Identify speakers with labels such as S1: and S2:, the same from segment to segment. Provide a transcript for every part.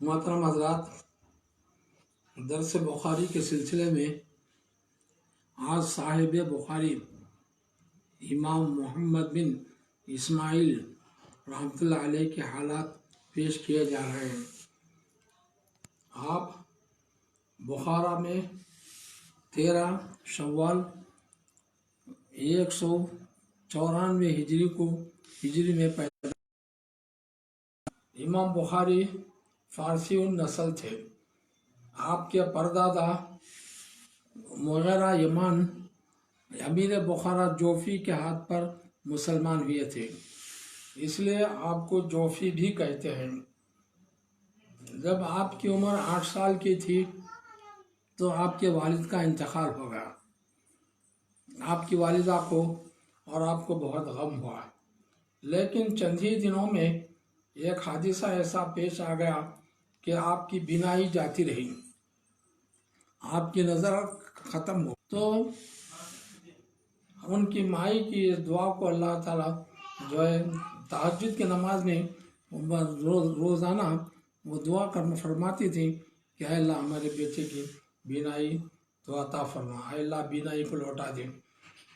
S1: محترم حضرات، درس بخاری کے سلسلے میں آج صاحب بخاری امام محمد بن اسماعیل رحمۃ اللہ علیہ کے حالات پیش کیے جا رہے ہیں۔ آپ بخارا میں 13 شوال 194 ہجری میں پیدا۔ امام بخاری فارسی نسل تھے۔ آپ کے پردادا مغیرہ یمان امیر بخارا جوفی کے ہاتھ پر مسلمان ہوئے تھے، اس لیے آپ کو جوفی بھی کہتے ہیں۔ جب آپ کی عمر 8 سال کی تھی تو آپ کے والد کا انتقال ہو گیا۔ آپ کی والدہ کو اور آپ کو بہت غم ہوا، لیکن چند ہی دنوں میں ایک حادثہ ایسا پیش آ گیا کہ آپ کی بینائی جاتی رہی، آپ کی نظر ختم ہو۔ تو ان کی مائی کی اس دعا کو اللہ تعالیٰ جو ہے تہجد کی نماز میں روزانہ وہ دعا فرماتی تھی کہ اے اللہ ہمارے بیٹے کی بینائی تو عطا فرما، اے اللہ بینائی کو لوٹا دے۔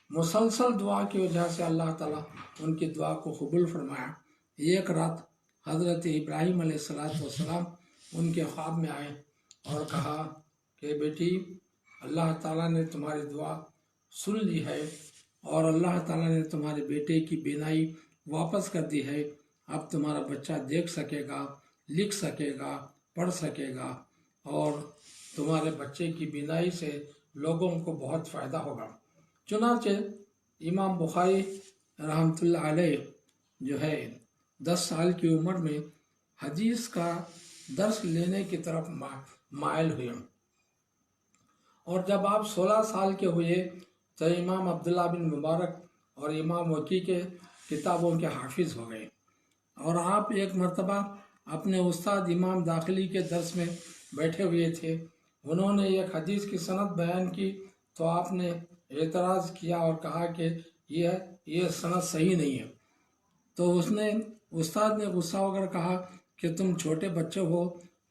S1: مسلسل دعا کی وجہ سے اللہ تعالیٰ ان کی دعا کو قبول فرمایا۔ ایک رات حضرت ابراہیم علیہ السلام ان کے خواب میں آئے اور کہا کہ بیٹی، اللہ تعالیٰ نے تمہاری دعا سن لی ہے اور اللہ تعالیٰ نے تمہارے بیٹے کی بینائی واپس کر دی ہے۔ اب تمہارا بچہ دیکھ سکے گا، لکھ سکے گا، پڑھ سکے گا، اور تمہارے بچے کی بینائی سے لوگوں کو بہت فائدہ ہوگا۔ چنانچہ امام بخاری رحمۃ اللہ علیہ جو ہے 10 سال کی عمر میں حدیث کا درس لینے کی طرف مائل ہوئے، اور جب آپ 16 سال کے ہوئے تو امام عبداللہ بن مبارک اور امام وقی کے کتابوں کے حافظ ہو گئے۔ اور آپ ایک مرتبہ اپنے استاد امام داخلی کے درس میں بیٹھے ہوئے تھے، انہوں نے ایک حدیث کی سند بیان کی تو آپ نے اعتراض کیا اور کہا کہ یہ سند صحیح نہیں ہے۔ تو استاد نے غصہ ہو کر کہا کہ تم چھوٹے بچے ہو،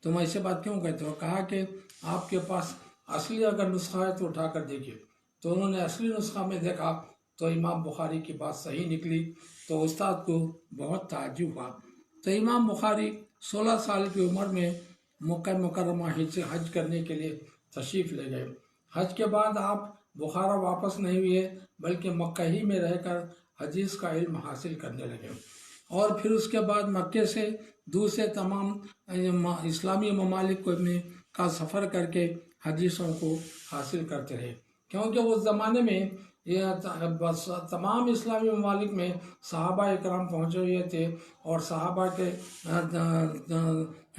S1: تم ایسے بات کیوں کہتے ہو؟ کہا کہ آپ کے پاس اصلی اگر نسخہ ہے تو اٹھا کر دیکھیے۔ تو انہوں نے اصلی نسخہ میں دیکھا تو امام بخاری کی بات صحیح نکلی، تو استاد کو بہت تعجب ہوا۔ تو امام بخاری 16 سال کی عمر میں مکہ مکرمہ حج کرنے کے لیے تشریف لے گئے۔ حج کے بعد آپ بخارا واپس نہیں ہوئے، بلکہ مکہ ہی میں رہ کر حدیث کا علم حاصل کرنے لگے، اور پھر اس کے بعد مکے سے دوسرے تمام اسلامی ممالک کا سفر کر کے حدیثوں کو حاصل کرتے رہے، کیونکہ اس زمانے میں تمام اسلامی ممالک میں صحابہ اکرام پہنچے ہوئے تھے، اور صحابہ کے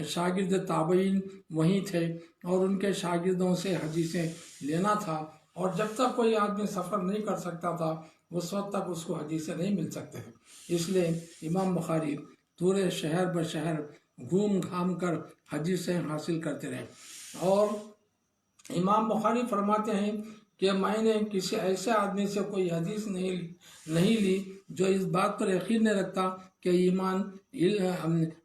S1: شاگرد تابعین وہیں تھے، اور ان کے شاگردوں سے حدیثیں لینا تھا، اور جب تک کوئی آدمی سفر نہیں کر سکتا تھا اس وقت تک اس کو حدیثیں نہیں مل سکتے تھے۔ اس لیے امام بخاری پورے شہر بشہر گھوم گھام کر حدیثیں حاصل کرتے رہے۔ اور امام بخاری فرماتے ہیں کہ میں نے کسی ایسے آدمی سے کوئی حدیث نہیں لی جو اس بات پر یقین نہیں رکھتا کہ ایمان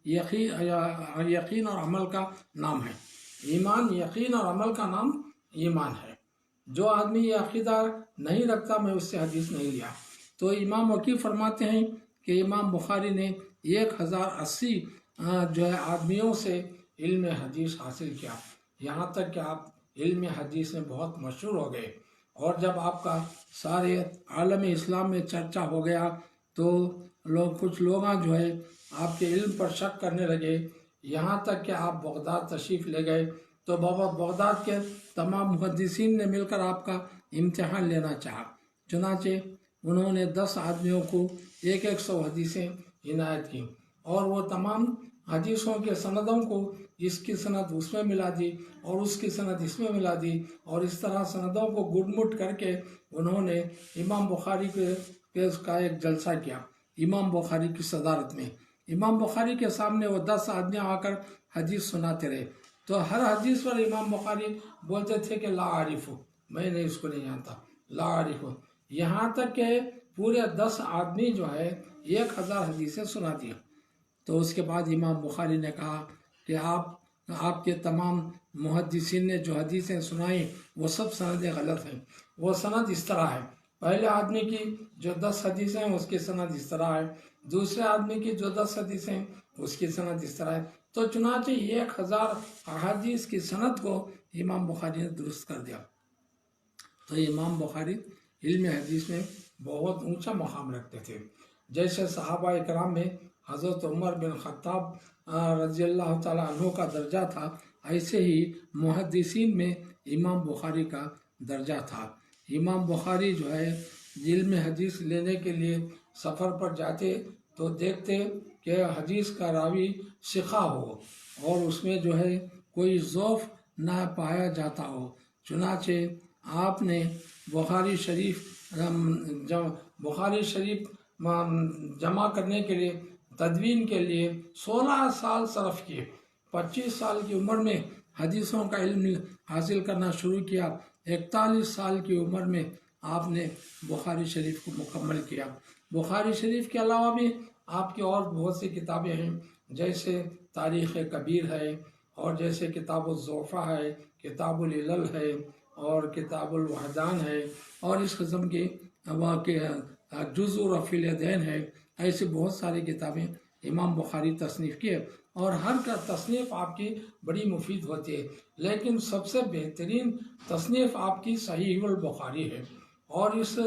S1: یقین اور عمل کا نام ہے۔ ایمان یقین اور عمل کا نام ایمان ہے۔ جو آدمی یہ عقیدہ نہیں رکھتا میں اس سے حدیث نہیں لیا۔ تو امام وقی فرماتے ہیں کہ امام بخاری نے 1080 جو ہے آدمیوں سے علم حدیث حاصل کیا، یہاں تک کہ آپ علم حدیث میں بہت مشہور ہو گئے۔ اور جب آپ کا سارے عالم اسلام میں چرچا ہو گیا تو کچھ لوگ جو ہے آپ کے علم پر شک کرنے لگے، یہاں تک کہ آپ بغداد تشریف لے گئے۔ تو بابا بغداد کے تمام محدثین نے مل کر آپ کا امتحان لینا چاہا، چنانچہ انہوں نے 10 آدمیوں کو 100 حدیثیں عنایت کی، اور وہ تمام حدیثوں کے سندوں کو اس کی سند اس میں ملا دی اور اس کی سند اس میں ملا دی، اور اس طرح سندوں کو گڈ مٹ کر کے انہوں نے امام بخاری کا ایک جلسہ کیا امام بخاری کی صدارت میں۔ امام بخاری کے سامنے وہ 10 آدمی آ کر حدیث سناتے رہے، تو ہر حدیث پر امام بخاری بولتے تھے کہ لا عارف، میں نے اس کو نہیں جانتا، لا عارف، یہاں تک کہ پورے 10 آدمی جو ہے 1000 حدیثیں سنا دیا۔ تو اس کے بعد امام بخاری نے کہا کہ آپ آپ کے تمام محدثین نے جو حدیثیں سنائیں وہ سب سندیں غلط ہیں۔ وہ سند اس طرح ہے، پہلے آدمی کی جو 10 حدیثیں ہیں اس کی سند اس طرح ہے، دوسرے آدمی کی جو 10 حدیثیں ہیں اس کی سند اس طرح ہے، تو چنانچہ 1000 احادیث کی سند کو امام بخاری نے درست کر دیا۔ تو امام بخاری علم حدیث میں بہت اونچا مقام رکھتے تھے۔ جیسے صحابہ اکرام میں حضرت عمر بن خطاب رضی اللہ تعالیٰ عنہ کا درجہ تھا، ایسے ہی محدثین میں امام بخاری کا درجہ تھا۔ امام بخاری جو ہے علم حدیث لینے کے لیے سفر پر جاتے تو دیکھتے کہ حدیث کا راوی ثقہ ہو اور اس میں جو ہے کوئی ضعف نہ پایا جاتا ہو، چنانچہ آپ نے بخاری شریف جمع کرنے کے لیے، تدوین کے لیے 16 سال صرف کیے۔ 25 سال کی عمر میں حدیثوں کا علم حاصل کرنا شروع کیا، 41 سال کی عمر میں آپ نے بخاری شریف کو مکمل کیا۔ بخاری شریف کے علاوہ بھی آپ کی اور بہت سی کتابیں ہیں، جیسے تاریخ کبیر ہے، اور جیسے کتاب الضعفاء ہے، کتاب العلل ہے، اور کتاب الوحدان ہے، اور اس قسم کی جزء رفع الیدین ہے۔ ایسی بہت ساری کتابیں امام بخاری تصنیف کیے، اور ہر کا تصنیف آپ کی بڑی مفید ہوتی ہے، لیکن سب سے بہترین تصنیف آپ کی صحیح البخاری ہے۔ اور اس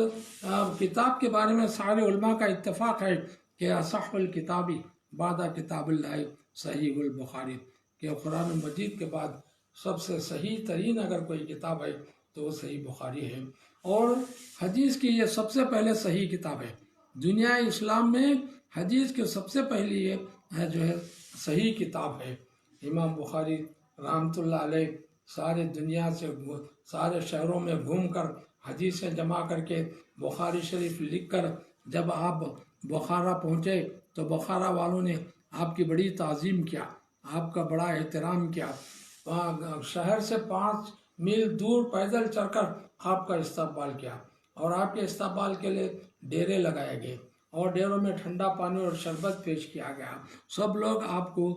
S1: کتاب کے بارے میں سارے علماء کا اتفاق ہے کہ اصح الکتاب بعد کتاب اللہ صحیح البخاری، کہ قرآن مجید کے بعد سب سے صحیح ترین اگر کوئی کتاب ہے تو وہ صحیح بخاری ہے، اور حدیث کی یہ سب سے پہلے صحیح کتاب ہے۔ دنیا اسلام میں حدیث کے سب سے پہلی یہ جو ہے صحیح کتاب ہے۔ امام بخاری رحمۃ اللہ علیہ سارے دنیا سے، سارے شہروں میں گھوم کر حدیثیں جمع کر کے بخاری شریف لکھ کر جب آپ بخارا پہنچے تو بخارا والوں نے آپ کی بڑی تعظیم کیا، آپ کا بڑا احترام کیا، شہر سے 5 میل دور پیدل چل کر آپ کا استقبال کیا، اور آپ کے استقبال کے لیے ڈیرے لگائے گئے، اور ڈیروں میں ٹھنڈا پانی اور شربت پیش کیا گیا۔ سب لوگ آپ کو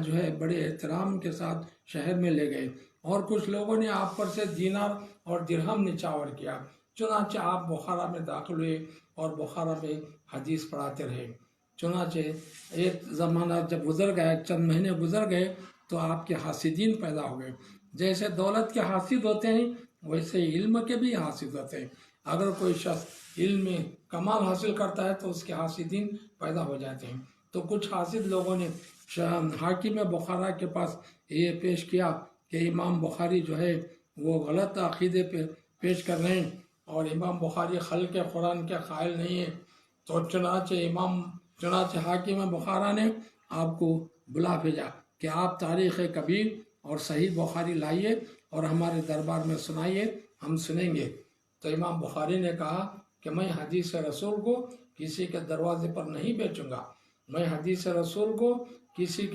S1: جو ہے بڑے احترام کے ساتھ شہر میں لے گئے، اور کچھ لوگوں نے آپ پر سے دینار اور درہم نچاور کیا۔ چنانچہ آپ بخارا میں داخل ہوئے اور بخارا میں حدیث پڑھاتے رہے۔ چنانچہ ایک زمانہ جب گزر گیا، چند مہینے گزر گئے، تو آپ کے حاسدین پیدا ہو گئے۔ جیسے دولت کے حاسد ہوتے ہیں ویسے علم کے بھی حاسد ہوتے ہیں۔ اگر کوئی شخص علم میں کمال حاصل کرتا ہے تو اس کے حاسدین پیدا ہو جاتے ہیں۔ تو کچھ حاسد لوگوں نے حاکم بخارا کے پاس یہ پیش کیا کہ امام بخاری جو ہے وہ غلط عقیدے پہ پیش کر رہے ہیں، اور امام بخاری خلق قرآن کے قائل نہیں ہے۔ تو چنانچہ حاکم بخارا نے آپ کو بلا بھیجا کہ آپ تاریخ کبیر اور صحیح بخاری لائیے اور ہمارے دربار میں سنائیے، ہم سنیں گے۔ تو امام بخاری نے کہا کہ میں حدیث رسول کو کسی کے دروازے پر نہیں بیچوں گا، میں حدیث رسول کو کسی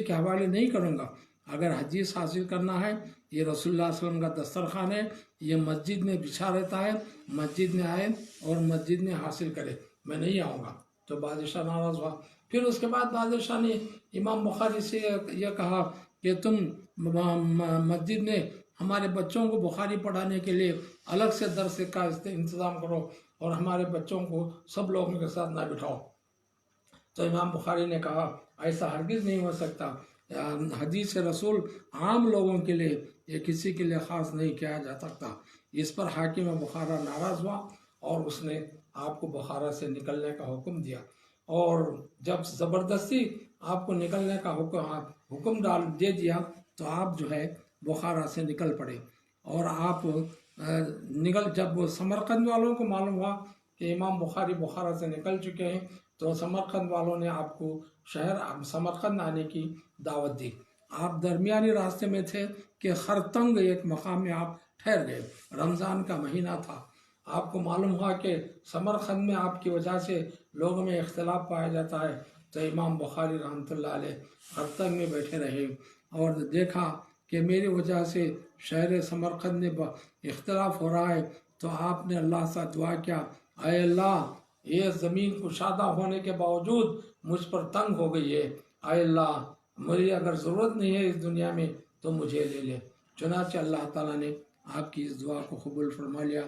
S1: کے حوالے نہیں کروں گا۔ اگر حدیث حاصل کرنا ہے، یہ رسول اللہ صلی اللہ علیہ وسلم کا دسترخوان ہے، یہ مسجد میں بچھا رہتا ہے، مسجد میں آئے اور مسجد میں حاصل کرے، میں نہیں آؤں گا۔ تو بادشاہ ناراض ہوا۔ پھر اس کے بعد بادشاہ نے امام بخاری سے یہ کہا کہ تم مسجد میں ہمارے بچوں کو بخاری پڑھانے کے لیے الگ سے درس کا انتظام کرو، اور ہمارے بچوں کو سب لوگوں کے ساتھ نہ بٹھاؤ۔ تو امام بخاری نے کہا ایسا ہرگز نہیں ہو سکتا، حدیث رسول عام لوگوں کے لیے، یہ کسی کے لیے خاص نہیں کیا جا سکتا۔ اس پر حاکم بخارا ناراض ہوا اور اس نے آپ کو بخارا سے نکلنے کا حکم دیا، اور جب زبردستی آپ کو نکلنے کا حکم دے دیا تو آپ جو ہے بخارا سے نکل پڑے، اور آپ جب سمرقند والوں کو معلوم ہوا کہ امام بخاری بخارا سے نکل چکے ہیں تو سمرقند والوں نے آپ کو شہر سمرقند آنے کی دعوت دی۔ آپ درمیانی راستے میں تھے کہ خرتنگ ایک مقام میں آپ ٹھہر گئے، رمضان کا مہینہ تھا۔ آپ کو معلوم ہوا کہ سمرقند میں آپ کی وجہ سے لوگوں میں اختلاف پایا جاتا ہے، تو امام بخاری رحمۃ اللہ علیہ خرتنگ میں بیٹھے رہے، اور دیکھا کہ میری وجہ سے شہر سمرقند میں اختلاف ہو رہا ہے، تو آپ نے اللہ سے دعا کیا، اے اللہ یہ زمین کشادہ ہونے کے باوجود مجھ پر تنگ ہو گئی ہے، اے اللہ مجھے اگر ضرورت نہیں ہے اس دنیا میں تو مجھے لے لے۔ چنانچہ اللہ تعالیٰ نے آپ کی اس دعا کو قبول فرما لیا۔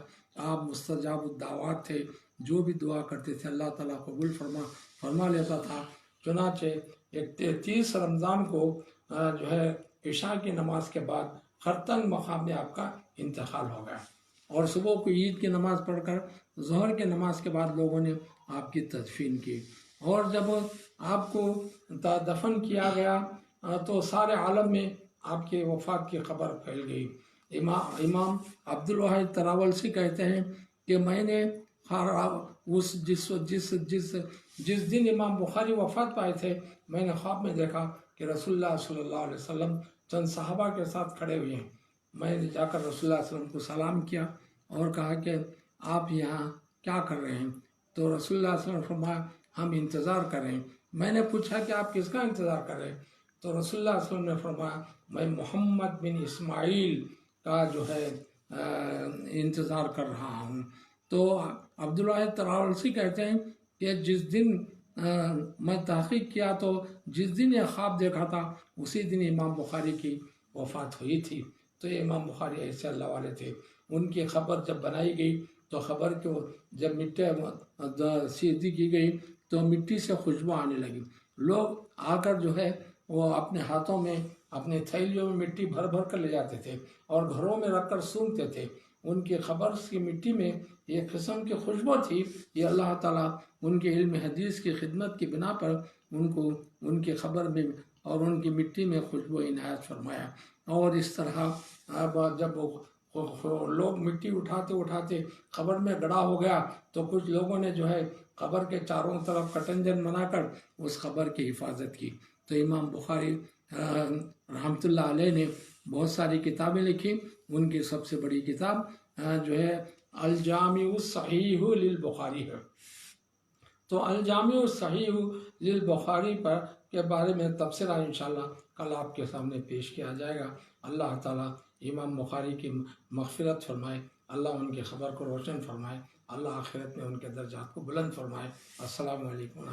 S1: آپ مستجاب الدعوات تھے، جو بھی دعا کرتے تھے اللہ تعالیٰ قبول فرما لیتا تھا۔ چنانچہ 30 رمضان کو جو ہے عشاء کی نماز کے بعد خرطنگ مقام میں آپ کا انتقال ہو گیا، اور صبح کو عید کی نماز پڑھ کر ظہر کی نماز کے بعد لوگوں نے آپ کی تدفین کی، اور جب آپ کو دفن کیا گیا تو سارے عالم میں آپ کی وفات کی خبر پھیل گئی۔ امام عبدالواحد تراولسی کہتے ہیں کہ میں نے جس دن امام بخاری وفات پائے تھے، میں نے خواب میں دیکھا کہ رسول اللہ صلی اللہ علیہ وسلم چند صحابہ کے ساتھ کھڑے ہوئے ہیں۔ میں نے جا کر رسول اللہ علیہ وسلم کو سلام کیا اور کہا کہ آپ یہاں کیا کر رہے ہیں؟ تو رسول اللہ صلی اللہ علیہ وسلم نے فرمایا ہم انتظار کر رہے ہیں۔ میں نے پوچھا کہ آپ کس کا انتظار کر رہے ہیں؟ تو رسول اللہ صلی اللہ علیہ وسلم نے فرمایا میں محمد بن اسماعیل کا جو ہے انتظار کر رہا ہوں۔ تو عبدالواحد تراولسی کہتے ہیں کہ جس دن میں تحقیق کیا تو جس دن یہ خواب دیکھا تھا اسی دن امام بخاری کی وفات ہوئی تھی۔ تو یہ امام بخاری ایسے اللہ والے تھے۔ ان کی خبر جب بنائی گئی تو خبر کو جب مٹی سیدھی کی گئی تو مٹی سے خوشبو آنے لگی۔ لوگ آ کر جو ہے وہ اپنے ہاتھوں میں اپنے تھیلیوں میں مٹی بھر بھر کر لے جاتے تھے اور گھروں میں رکھ کر سونگتے تھے۔ ان کی خبر کی مٹی میں ایک قسم کی خوشبو تھی۔ یہ اللہ تعالیٰ ان کے علم حدیث کی خدمت کی بنا پر ان کو ان کی خبر میں اور ان کی مٹی میں خوشبو عنایت فرمایا۔ اور اس طرح جب لوگ مٹی اٹھاتے اٹھاتے قبر میں گڑا ہو گیا تو کچھ لوگوں نے جو ہے قبر کے چاروں طرف کٹنجن بنا کر اس قبر کی حفاظت کی۔ تو امام بخاری رحمۃ اللہ علیہ نے بہت ساری کتابیں لکھی۔ ان کی سب سے بڑی کتاب جو ہے الجامع الصحیح للبخاری ہے۔ تو الجامع الصحیح للبخاری پر کے بارے میں تبصرہ انشاءاللہ کل آپ کے سامنے پیش کیا جائے گا۔ اللہ تعالیٰ امام بخاری کی مغفرت فرمائے، اللہ ان کی خبر کو روشن فرمائے، اللہ آخرت میں ان کے درجات کو بلند فرمائے۔ السلام علیکم۔